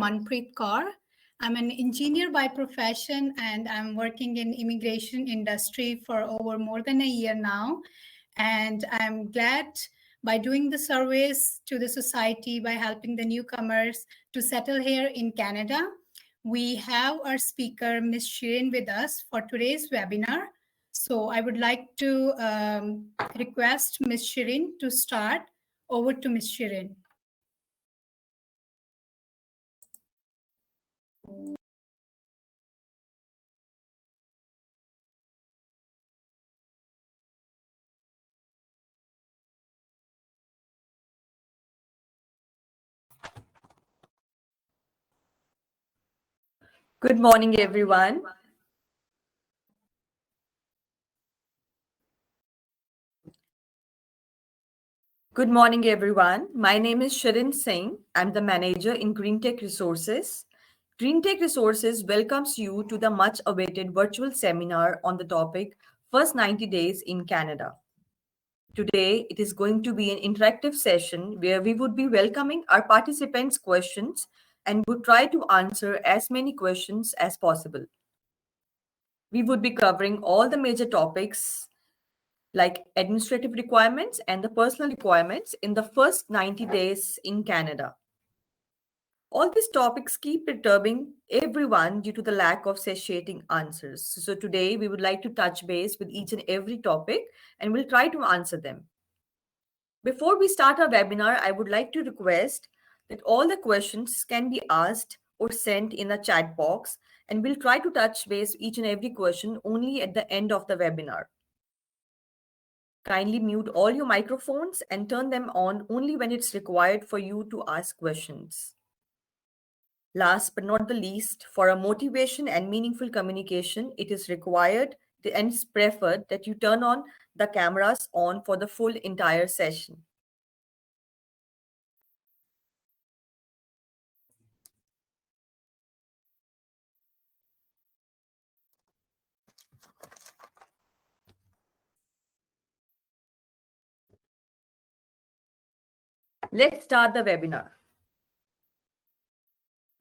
Manpreet Kaur. I'm an engineer by profession and I'm working in immigration industry for over more than a year now. And I'm glad by doing the service to the society by helping the newcomers to settle here in Canada. We have our speaker, Ms. Shirin, with us for today's webinar. So I would like to request Ms. Shirin to start. Over to Ms. Shirin. Good morning, everyone. Good morning, everyone. My name is Shirin Singh. I'm the manager in GreenTech Resources. GreenTech Resources welcomes you to the much-awaited virtual seminar on the topic First 90 Days in Canada. Today, it is going to be an interactive session where we would be welcoming our participants' questions and would try to answer as many questions as possible. We would be covering all the major topics like administrative requirements and the personal requirements in the first 90 days in Canada. All these topics keep perturbing everyone due to the lack of satiating answers. So today we would like to touch base with each and every topic and we'll try to answer them. Before we start our webinar, I would like to request that all the questions can be asked or sent in the chat box, and we'll try to touch base each and every question only at the end of the webinar. Kindly mute all your microphones and turn them on only when it's required for you to ask questions. Last but not the least, for a motivation and meaningful communication, it is required and it's preferred that you turn on the cameras on for the full entire session. Let's start the webinar.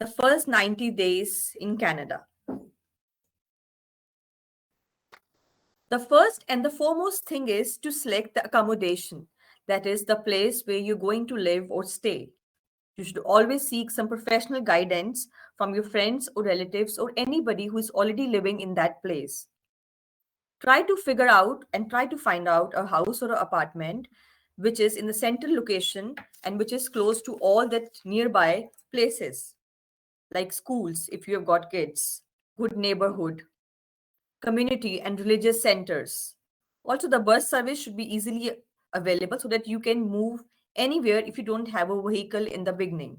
The first 90 days in Canada. The first and the foremost thing is to select the accommodation, that is the place where you're going to live or stay. You should always seek some professional guidance from your friends or relatives or anybody who is already living in that place. Try to figure out and try to find out a house or an apartment which is in the central location and which is close to all the nearby places, like schools if you have got kids, good neighborhood, community and religious centers. Also, the bus service should be easily available so that you can move anywhere if you don't have a vehicle in the beginning.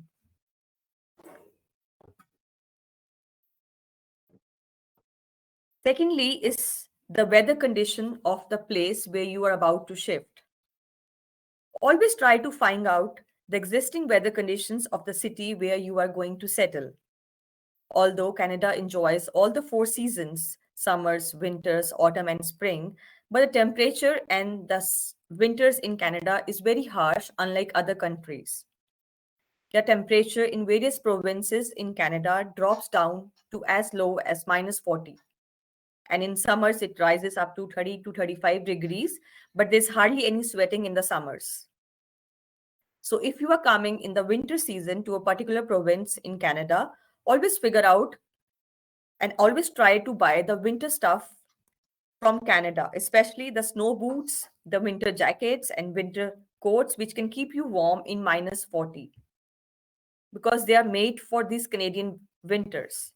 Secondly is the weather condition of the place where you are about to shift. Always try to find out the existing weather conditions of the city where you are going to settle. Although Canada enjoys all the four seasons, summers, winters, autumn, and spring, but the temperature and the winters in Canada is very harsh, unlike other countries. The temperature in various provinces in Canada drops down to as low as -40. And in summers, it rises up to 30 to 35 degrees, but there's hardly any sweating in the summers. So if you are coming in the winter season to a particular province in Canada, always figure out and always try to buy the winter stuff from Canada, especially the snow boots, the winter jackets, and winter coats, which can keep you warm in -40 because they are made for these Canadian winters.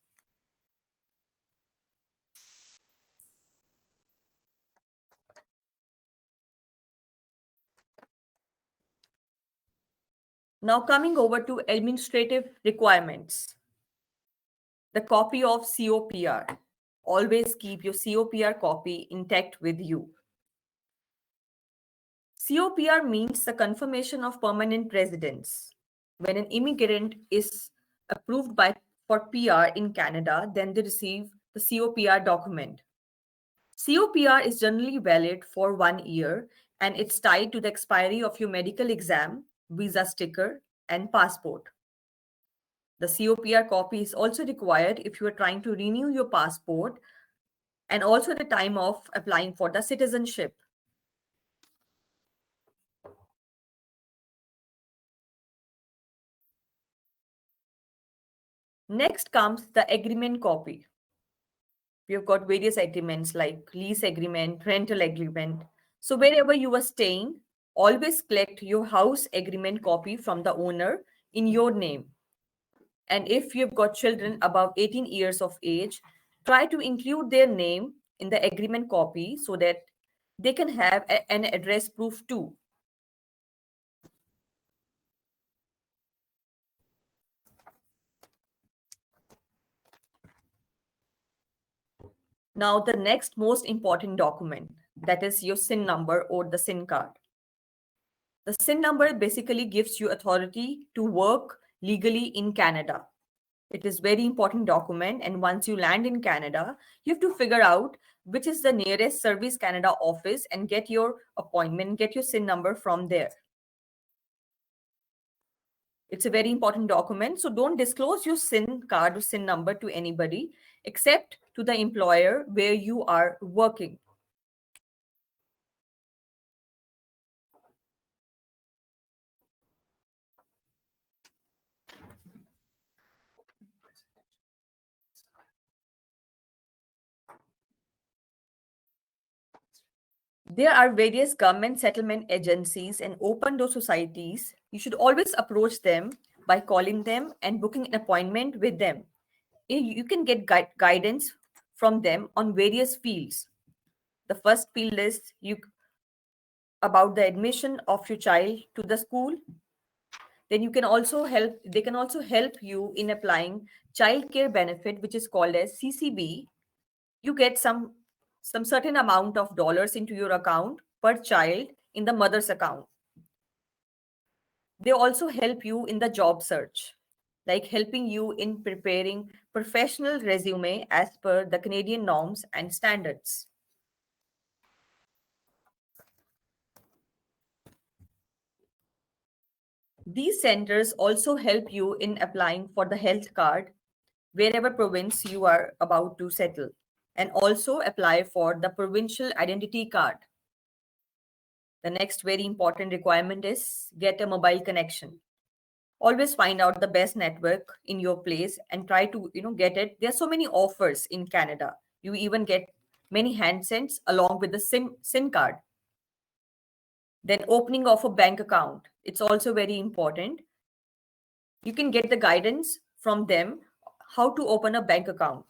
Now coming over to administrative requirements. The copy of COPR. Always keep your COPR copy intact with you. COPR means the confirmation of permanent residence. When an immigrant is approved for PR in Canada, then they receive the COPR document. COPR is generally valid for 1 year and it's tied to the expiry of your medical exam, visa sticker, and passport. The COPR copy is also required if you are trying to renew your passport and also at the time of applying for the citizenship. Next comes the agreement copy. We've got various agreements like lease agreement, rental agreement. So wherever you are staying, always collect your house agreement copy from the owner in your name. And if you've got children above 18 years of age, try to include their name in the agreement copy so that they can have an address proof too. Now, the next most important document, that is your SIN number or the SIN card. The SIN number basically gives you authority to work legally in Canada. It is very important document, and once you land in Canada, you have to figure out which is the nearest Service Canada office and get your appointment, get your SIN number from there. It's a very important document, so don't disclose your SIN card or SIN number to anybody except to the employer where you are working. There are various government settlement agencies and open door societies. You should always approach them by calling them and booking an appointment with them. You can get guidance from them on various fields. The first field is about the admission of your child to the school. Then they can also help you in applying child care benefit, which is called as CCB. You get some certain amount of dollars into your account per child in the mother's account. They also help you in the job search, like helping you in preparing professional resume as per the Canadian norms and standards. These centers also help you in applying for the health card wherever province you are about to settle, and also apply for the provincial identity card. The next very important requirement is get a mobile connection. Always find out the best network in your place and try to get it. There are so many offers in Canada. You even get many handsets along with the SIM card. Then opening of a bank account. It's also very important. You can get the guidance from them how to open a bank account.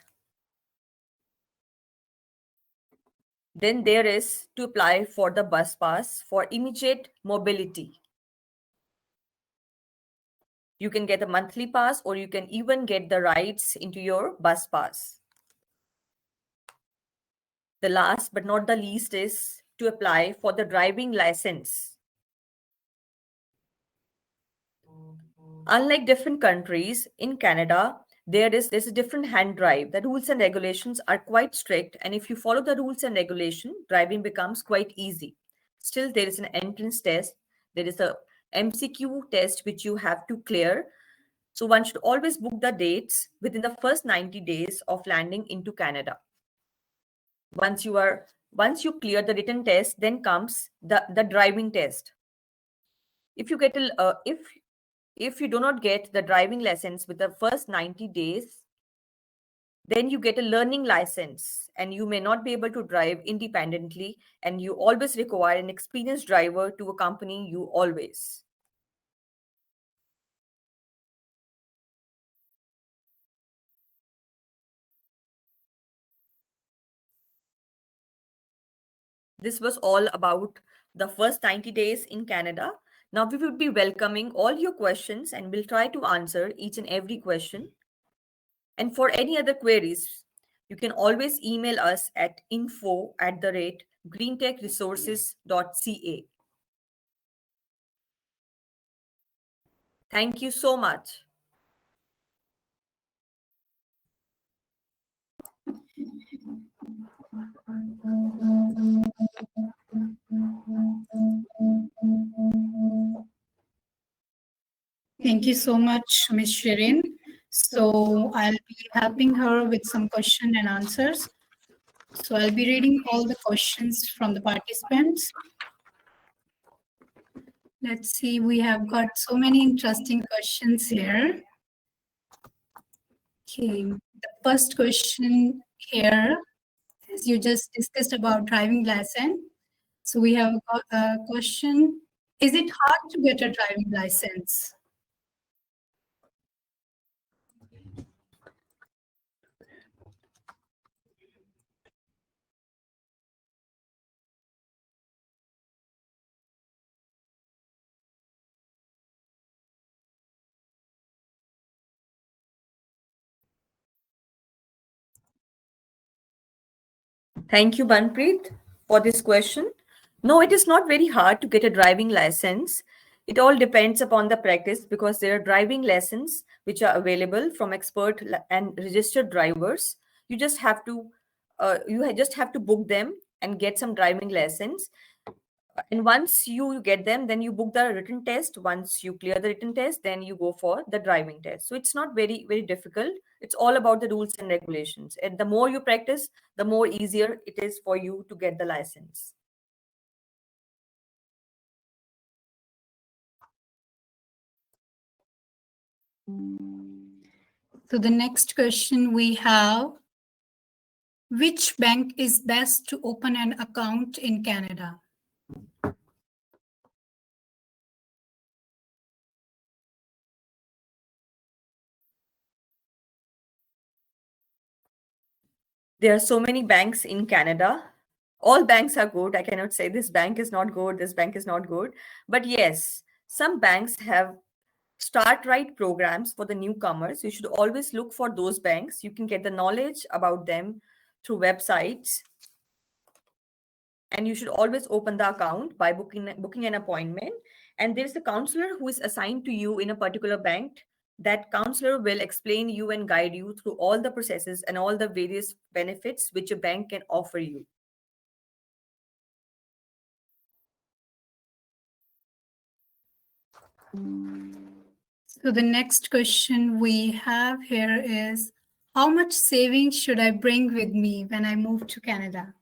Then there is to apply for the bus pass for immediate mobility. You can get a monthly pass or you can even get the rides into your bus pass. The last but not the least is to apply for the driving license. Unlike different countries, in Canada, there's a different hand drive. The rules and regulations are quite strict, and if you follow the rules and regulation, driving becomes quite easy. Still, there is an entrance test. There is a MCQ test which you have to clear. So one should always book the dates within the first 90 days of landing into Canada. Once you clear the written test, then comes the driving test. If you get if you do not get the driving license with the first 90 days, then you get a learning license and you may not be able to drive independently, and you always require an experienced driver to accompany you always. This was all about the first 90 days in Canada. Now we will be welcoming all your questions and we'll try to answer each and every question. And for any other queries, you can always email us at info@greentechresources.ca. Thank you so much. Thank you so much, Ms. Shirin. So I'll be helping her with some question and answers. So I'll be reading all the questions from the participants. Let's see, we have got so many interesting questions here. Okay, the first question here, as you just discussed about driving license. So we have a question. Is it hard to get a driving license? Thank you, Banpreet, for this question. No, it is not very hard to get a driving license. It all depends upon the practice because there are driving lessons which are available from expert and registered drivers. You just have to just have to book them and get some driving lessons. And once you get them, then you book the written test. Once you clear the written test, then you go for the driving test. So it's not very difficult. It's all about the rules and regulations. And the more you practice, the more easier it is for you to get the license. So the next question we have, which bank is best to open an account in Canada? There are so many banks in Canada. All banks are good. I cannot say this bank is not good, this bank is not good. But yes, some banks have start right programs for the newcomers. You should always look for those banks. You can get the knowledge about them through websites. And you should always open the account by booking an appointment. And there's a counselor who is assigned to you in a particular bank. That counselor will explain you and guide you through all the processes and all the various benefits which a bank can offer you. So the next question we have here is, how much savings should I bring with me when I move to Canada?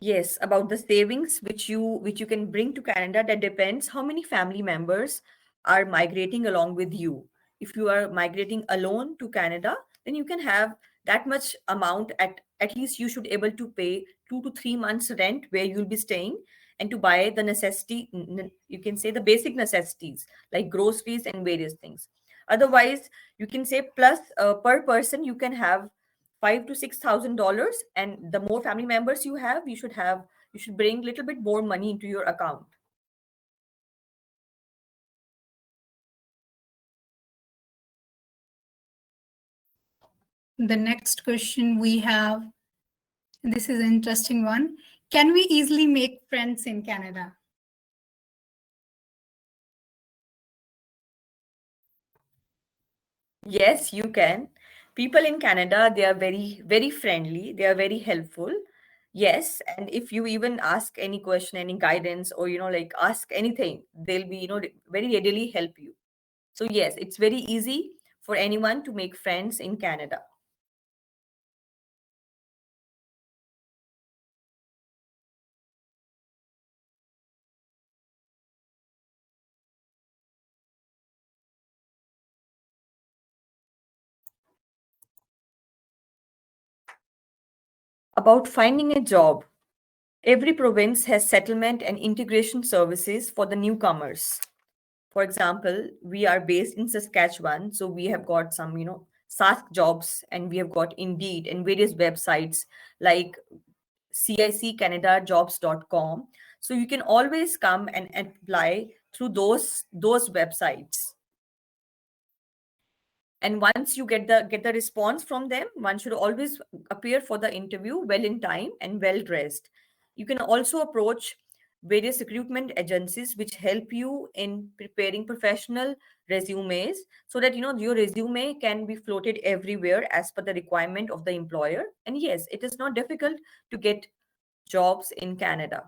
Yes, about the savings which you can bring to Canada, that depends how many family members are migrating along with you. If you are migrating alone to Canada, then you can have that much amount at least you should able to pay 2 to 3 months rent where you'll be staying and to buy the you can say the basic necessities like groceries and various things. Otherwise, you can say plus per person you can have $5,000 to $6,000, and the more family members you should bring a little bit more money into your account. The next question we have, this is an interesting one. Can we easily make friends in Canada? Yes, you can. People in Canada, they are very friendly, they are very helpful. Yes, and if you even ask any question, any guidance, or like ask anything, they'll be very readily help you. So yes, it's very easy for anyone to make friends in Canada. About finding a job, every province has settlement and integration services for the newcomers. For example, we are based in Saskatchewan, so we have got some, Sask jobs, and we have got Indeed and various websites like ciccanadajobs.com. So you can always come and apply through those websites. And once you get the response from them, one should always appear for the interview well in time and well dressed. You can also approach various recruitment agencies which help you in preparing professional resumes so that your resume can be floated everywhere as per the requirement of the employer. And yes, it is not difficult to get jobs in Canada?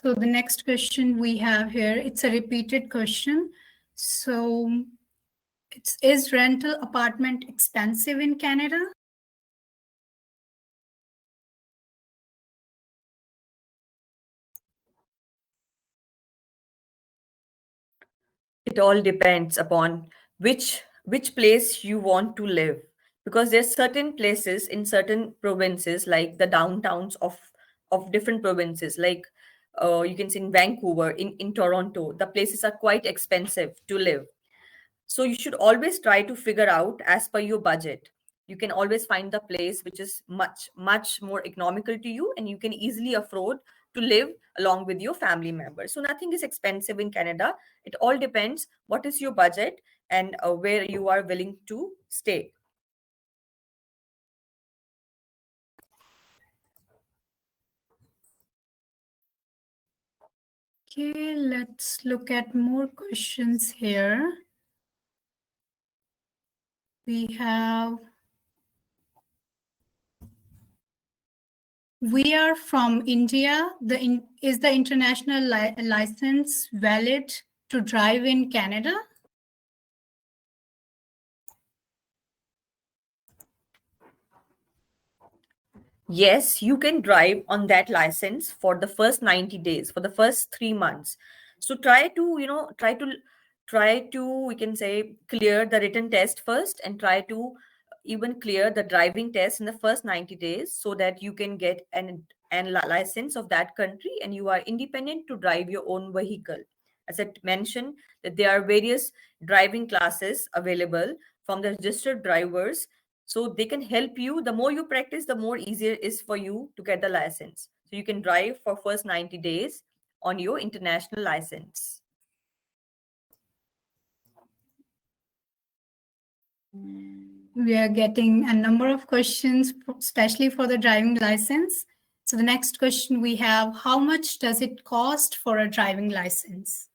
So the next question we have here, it's a repeated question. So is rental apartment expensive in Canada? It all depends upon which place you want to live, because there's certain places in certain provinces, like the downtowns of different provinces, like you can see in Vancouver, in Toronto, the places are quite expensive to live. So you should always try to figure out as per your budget. You can always find the place which is much more economical to you, and you can easily afford to live along with your family members. So nothing is expensive in Canada. It all depends what is your budget and where you are willing to stay. Okay, let's look at more questions here. We are from India. Is the international license valid to drive in Canada? Yes, you can drive on that license for the first 90 days, for the first 3 months. So try to, we can say, clear the written test first, and try to even clear the driving test in the first 90 days, so that you can get an license of that country and you are independent to drive your own vehicle. As I mentioned, that there are various driving classes available from the registered drivers, so they can help you. The more you practice, the more easier it is for you to get the license, so you can drive for first 90 days on your international license. We are getting a number of questions, especially for the driving license. So the next question we have, how much does it cost for a driving license?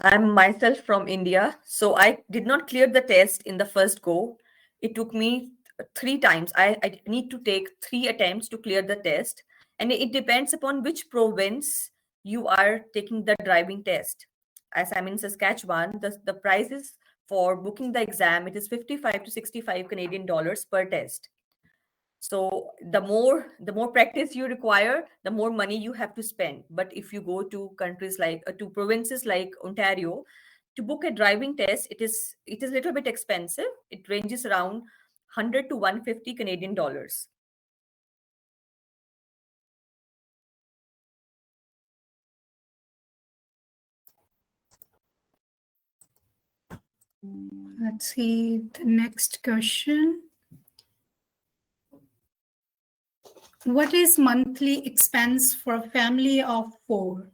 I'm myself from India, so I did not clear the test in the first go. It took me 3 times. I need to take 3 attempts to clear the test, and it depends upon which province you are taking the driving test. As I'm in Saskatchewan, the prices for booking the exam, it is 55 to 65 Canadian dollars per test. So the more practice you require, the more money you have to spend. But if you go to countries like to provinces like Ontario, to book a driving test, it is a little bit expensive. It ranges around 100 to 150 Canadian dollars. Let's see the next question. What is monthly expense for a family of 4?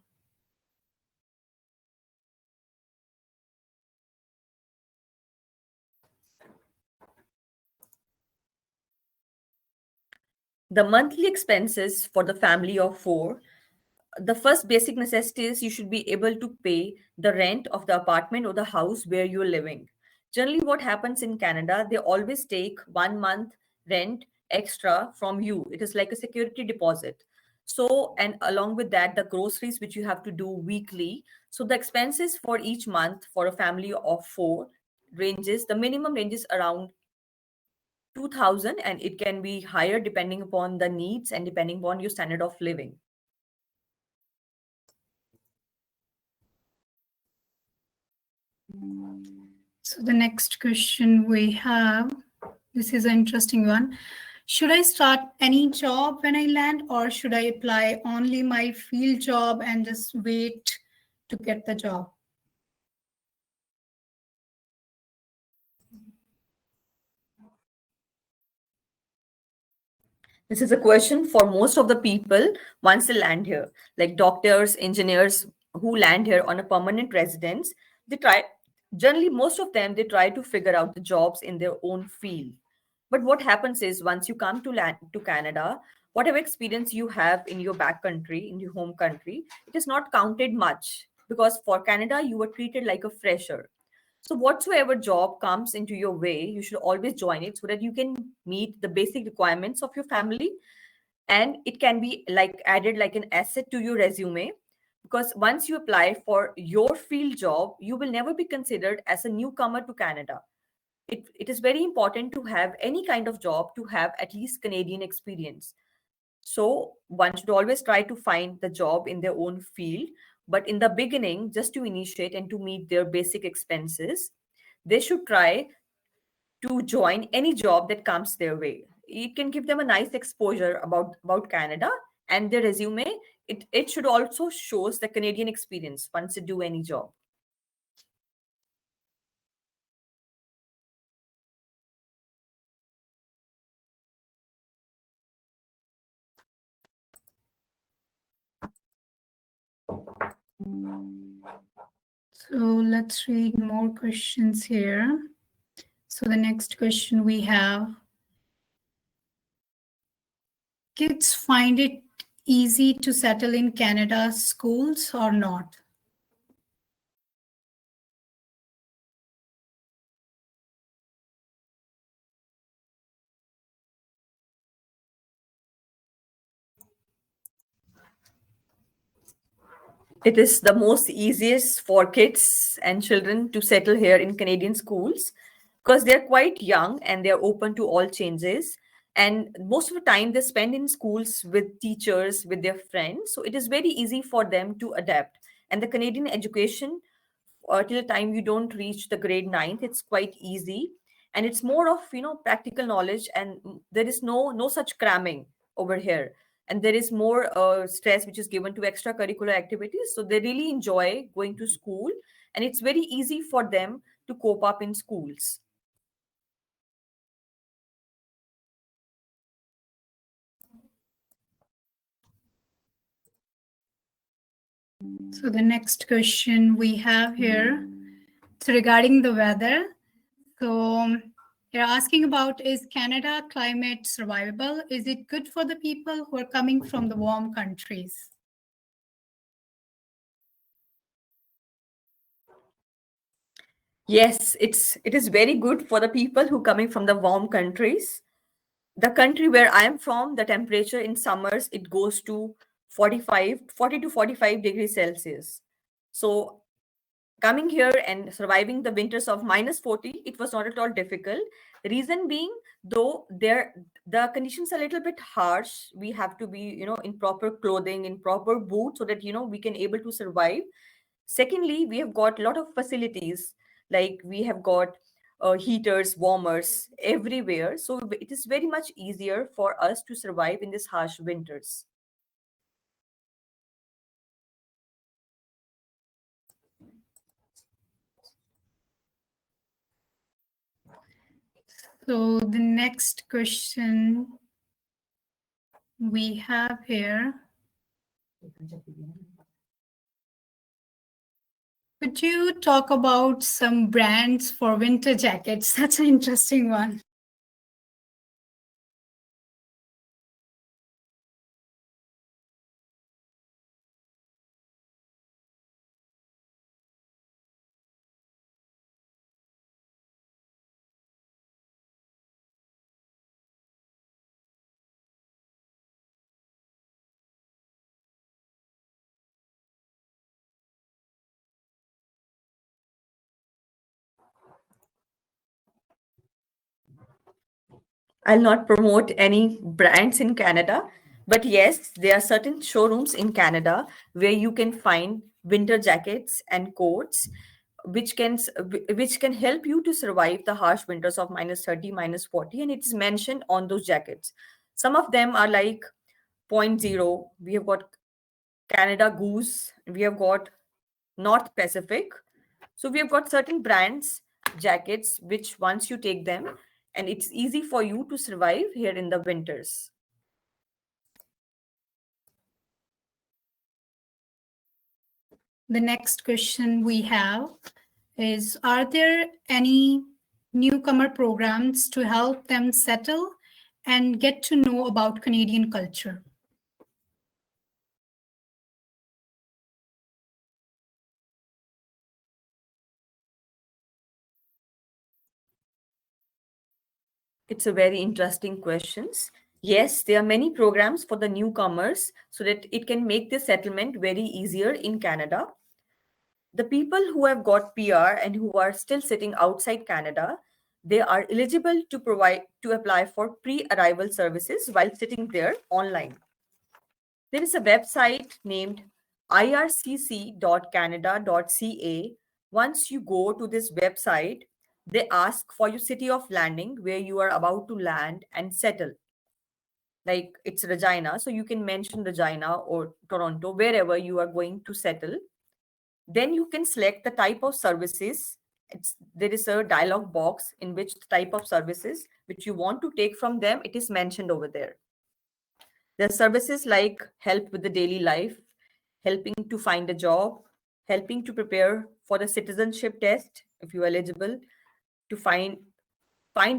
The monthly expenses for the family of 4, the first basic necessity is you should be able to pay the rent of the apartment or the house where you're living. Generally, what happens in Canada, they always take 1 month rent extra from you. It is like a security deposit. So, and along with that, the groceries which you have to do weekly. So, the expenses for each month for a family of 4 ranges, the minimum ranges around 2000, and it can be higher depending upon the needs and depending upon your standard of living. So the next question we have, this is an interesting one. Should I start any job when I land, or should I apply only my field job and just wait to get the job? This is a question for most of the people once they land here, like doctors, engineers who land here on a permanent residence. They try, generally, most of them, they try to figure out the jobs in their own field. But what happens is once you come to land to Canada, whatever experience you have in your back country, in your home country, it is not counted much, because for Canada, you were treated like a fresher. So whatsoever job comes into your way, you should always join it so that you can meet the basic requirements of your family, and it can be like added like an asset to your resume, because once you apply for your field job, you will never be considered as a newcomer to Canada. It is very important to have any kind of job to have at least Canadian experience. So one should always try to find the job in their own field, but in the beginning, just to initiate and to meet their basic expenses, they should try to join any job that comes their way. It can give them a nice exposure about Canada, and their resume, it should also shows the Canadian experience once they do any job. So let's read more questions here. So the next question we have, kids find it easy to settle in Canada's schools or not? It is the most easiest for kids and children to settle here in Canadian schools, because they're quite young and they're open to all changes. And most of the time they spend in schools with teachers, with their friends. So it is very easy for them to adapt. And the Canadian education, till the time you don't reach the grade ninth, it's quite easy. And it's more of, practical knowledge, and there is no such cramming over here, and there is more stress which is given to extracurricular activities, so they really enjoy going to school, and it's very easy for them to cope up in schools. So the next question we have here, it's regarding the weather. So they're asking about, is Canada climate survivable? Is it good for the people who are coming from the warm countries? Yes, it is very good for the people who coming from the warm countries. The country where I am from, the temperature in summers, it goes to 40 to 45 degrees Celsius. So coming here and surviving the winters of -40, it was not at all difficult. The reason being, though the conditions are a little bit harsh, we have to be, in proper clothing, in proper boots, so that, we can able to survive. Secondly, we have got a lot of facilities, like we have got heaters, warmers everywhere. So it is very much easier for us to survive in these harsh winters. So the next question we have here, could you talk about some brands for winter jackets? That's an interesting one. I'll not promote any brands in Canada, but yes, there are certain showrooms in Canada where you can find winter jackets and coats, which can help you to survive the harsh winters of -30, -40, and it is mentioned on those jackets. Some of them are like Point Zero. We have got Canada Goose. We have got North Pacific. So we have got certain brands jackets which once you take them, and it's easy for you to survive here in the winters. The next question we have is, are there any newcomer programs to help them settle? and get to know about Canadian culture. It's a very interesting questions. Yes, there are many programs for the newcomers so that it can make the settlement very easier in Canada. The people who have got PR and who are still sitting outside Canada, they are eligible to apply for pre-arrival services while sitting there online. There is a website named ircc.canada.ca. Once you go to this website, they ask for your city of landing where you are about to land and settle. Like it's Regina, so you can mention Regina or Toronto, wherever you are going to settle. Then you can select the type of services. There is a dialog box in which the type of services which you want to take from them, it is mentioned over there. There are services like help with the daily life, helping to find a job, helping to prepare for the citizenship test if you're eligible, to find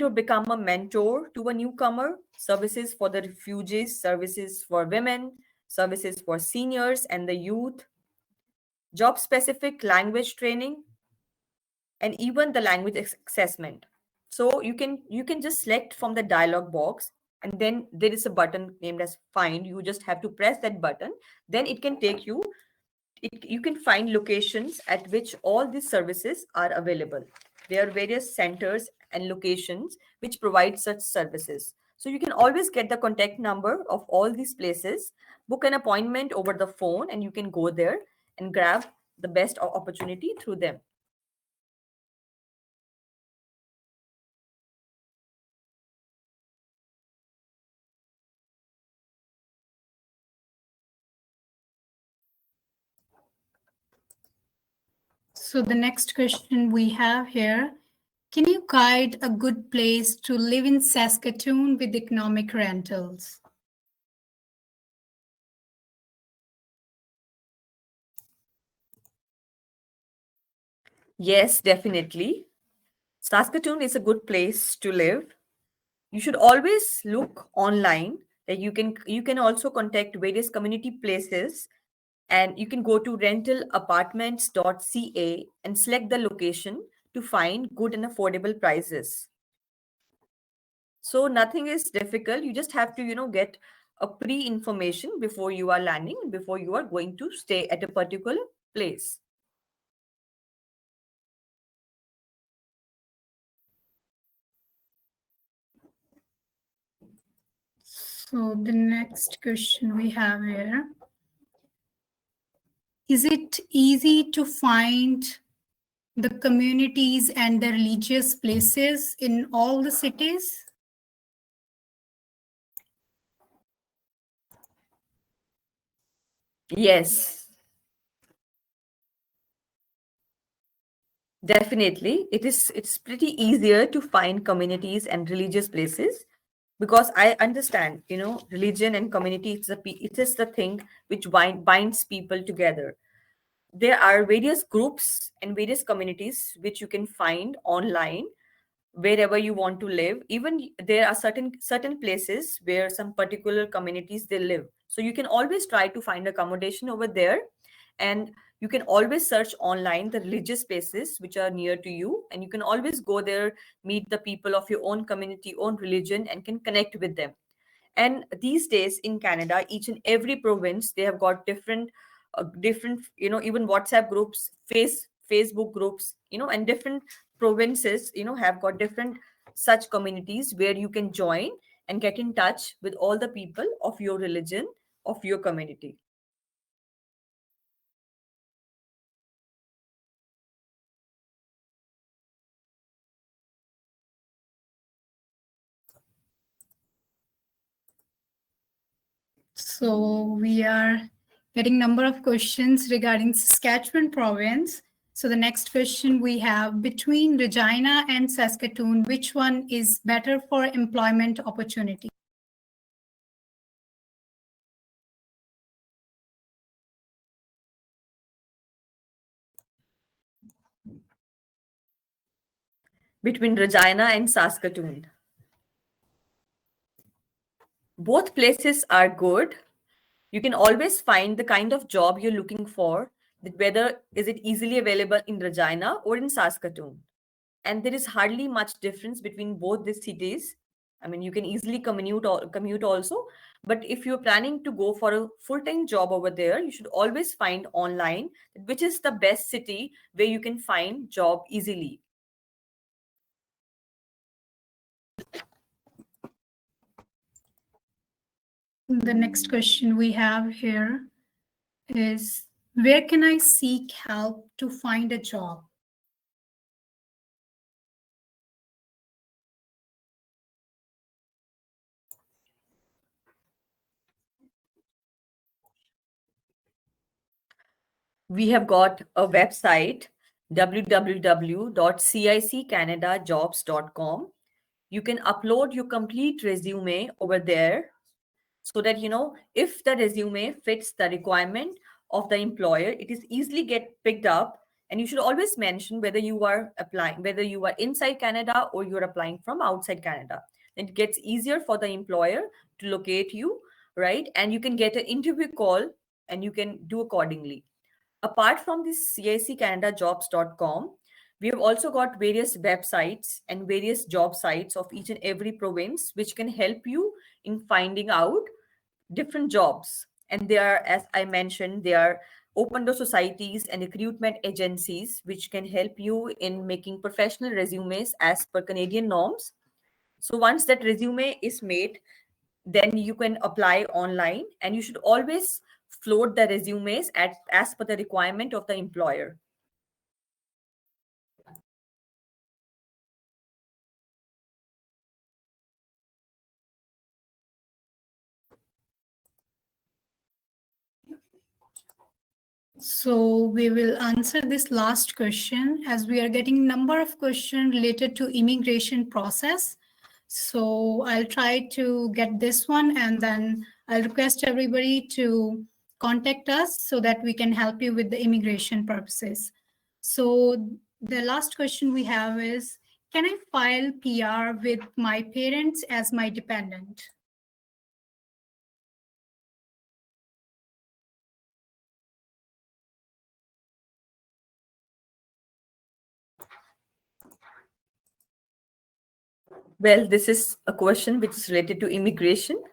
or become a mentor to a newcomer, services for the refugees, services for women, services for seniors and the youth, job specific language training, and even the language assessment. So you can just select from the dialog box, and then there is a button named as find. You just have to press that button, then it can take you, you can find locations at which all these services are available. There are various centers and locations which provide such services, so you can always get the contact number of all these places, book an appointment over the phone, and you can go there and grab the best opportunity through them. So the next question we have here, can you guide a good place to live in Saskatoon with economic rentals? Yes, definitely. Saskatoon is a good place to live. You should always look online. That you can also contact various community places, and you can go to rentalapartments.ca and select the location to find good and affordable prices. So nothing is difficult. You just have to, get a pre-information before you are landing, before you are going to stay at a particular place. So the next question we have here, is it easy to find the communities and the religious places in all the cities? Yes, definitely. It's pretty easier to find communities and religious places because I understand, religion and community, it is the thing which binds people together. There are various groups and various communities which you can find online wherever you want to live. Even there are certain places where some particular communities they live, so you can always try to find accommodation over there, and you can always search online the religious places which are near to you, and you can always go there, meet the people of your own community, own religion, and can connect with them. And these days in Canada, each and every province, they have got different, even WhatsApp groups, Facebook groups, and different provinces, have got different such communities where you can join and get in touch with all the people of your religion, of your community. So we are getting number of questions regarding Saskatchewan province. So the next question we have, between Regina and Saskatoon, which one is better for employment opportunity? Between Regina and Saskatoon. Both places are good. You can always find the kind of job you're looking for, that whether is it easily available in Regina or in Saskatoon. And there is hardly much difference between both these cities. I mean, you can easily commute also. But if you're planning to go for a full-time job over there, you should always find online which is the best city where you can find job easily. The next question we have here is, where can I seek help to find a job? We have got a website, www.ciccanadajobs.com. You can upload your complete resume over there, so that if the resume fits the requirement of the employer, it is easily get picked up. And you should always mention whether you are applying, whether you are inside Canada or you're applying from outside Canada. Then it gets easier for the employer to locate you, right? And you can get an interview call and you can do accordingly. Apart from this ciccanadajobs.com, we have also got various websites and various job sites of each and every province, which can help you in finding out different jobs. And they are, as I mentioned, they are open door societies and recruitment agencies, which can help you in making professional resumes as per Canadian norms. So once that resume is made, then you can apply online, and you should always float the resumes as per the requirement of the employer. So we will answer this last question, as we are getting number of questions related to immigration process. So I'll try to get this one, and then I'll request everybody to contact us so that we can help you with the immigration purposes. So the last question we have is, can I file PR with my parents as my dependent? Well, this is a question which is related to immigration.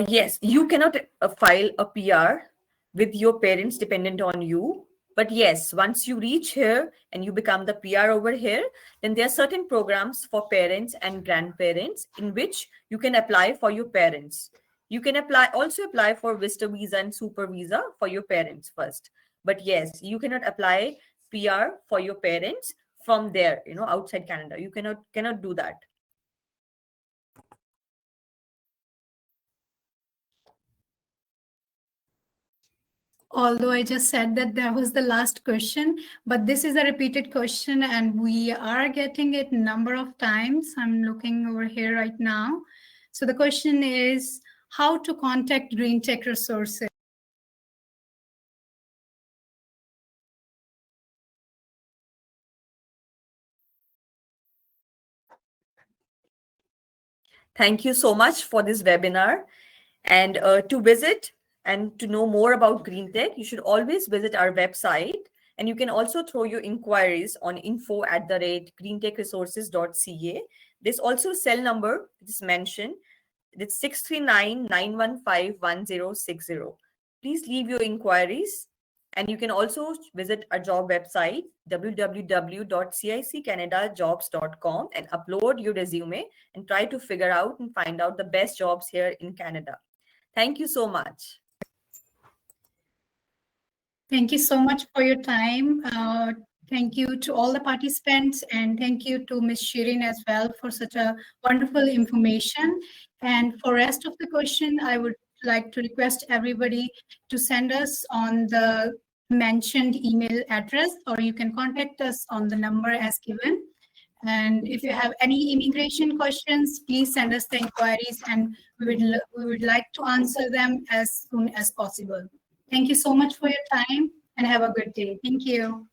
Yes, you cannot file a PR with your parents dependent on you. But yes, once you reach here and you become the PR over here, then there are certain programs for parents and grandparents in which you can apply for your parents. You can also apply for visitor visa and super visa for your parents first. But yes, you cannot apply PR for your parents from there, outside Canada. You cannot do that. Although I just said that was the last question, but this is a repeated question and we are getting it number of times. I'm looking over here right now. So the question is, how to contact Green Tech Resources? Thank you so much for this webinar. And to visit and to know more about Green Tech, you should always visit our website. And you can also throw your inquiries on info@greentechresources.ca. There's also a cell number that is mentioned. It's 639-915-1060. Please leave your inquiries. And you can also visit our job website, www.ciccanadajobs.com, and upload your resume and try to figure out and find out the best jobs here in Canada. Thank you so much. Thank you so much for your time. Thank you to all the participants, and thank you to Ms. Shirin as well for such a wonderful information. And for rest of the question, I would like to request everybody to send us on the mentioned email address, or you can contact us on the number as given. And if you have any immigration questions, please send us the inquiries, and we would like to answer them as soon as possible. Thank you so much for your time, and have a good day. Thank you.